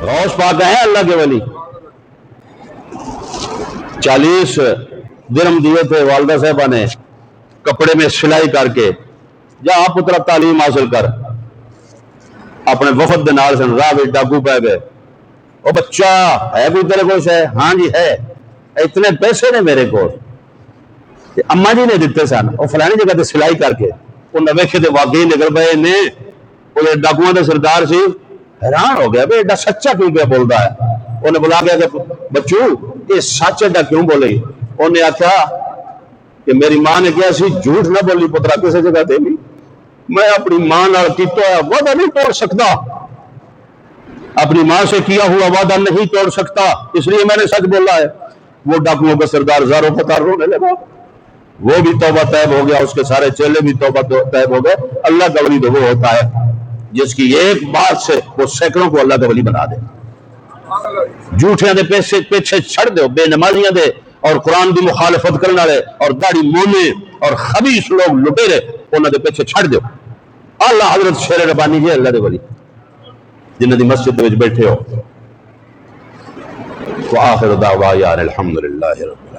غوث پاک ہیں اللہ کے ولی، 40 درہم دیے تھے والدہ صاحبہ نے کپڑے میں سلائی کر کے، جا آپ پترا تعلیم حاصل کر. اپنے وفد دے نال سن راہ وچ ڈاکو پہ گئے. او بچہ ہے کوئی تیرے کو؟ ہے ہاں جی ہے. اتنے پیسے نے میرے کو، اما جی نے دیتے سن، وہ فلانی جگہ تے سلائی کر کے. انہیں ویکھے تے واقعی نکل پئے نے وہ ڈاکواں دا سردار سی. حیران ہو گیا بھائی ایڈا سچا کیوں پہ بولتا ہے. انہیں بلا کے کہ بچو یہ سچ ایڈا کیوں بولے؟ انہیں آخیا کہ میری ماں نے کیا سی جھوٹ نہ بولی پترا کسی جگہ دے بھی، میں اپنی ماں نال کیتا ہوا وعدہ نہیں توڑ سکتا، اپنی ماں سے کیا ہوا وعدہ نہیں توڑ سکتا، اس لیے میں نے سچ بولا ہے. وہ ڈاکوؤں کا سردار زاروں قطار رونے لگا. وہ بھی توبہ طیب ہو گیا، اس کے سارے چیلے بھی توبہ طیب ہو گئے. اللہ کا ولی تو وہ ہوتا ہے جس کی ایک بات سے وہ سینکڑوں کو اللہ کا ولی بنا دے. جھوٹیاں دے پیچھے چھڑ دو، بے نمازیاں دے اور قرآن دی مخالفت کرنے والے اور داڑھی مونے اور خبیث لوگ لٹیرے انہاں دے پیچھے چھڑ دو. اللہ حضرت شیر ربانی جی اللہ دے ولی جنہاں دی مسجد وچ بیٹھے ہو. وآخر دعوانا الحمدللہ رب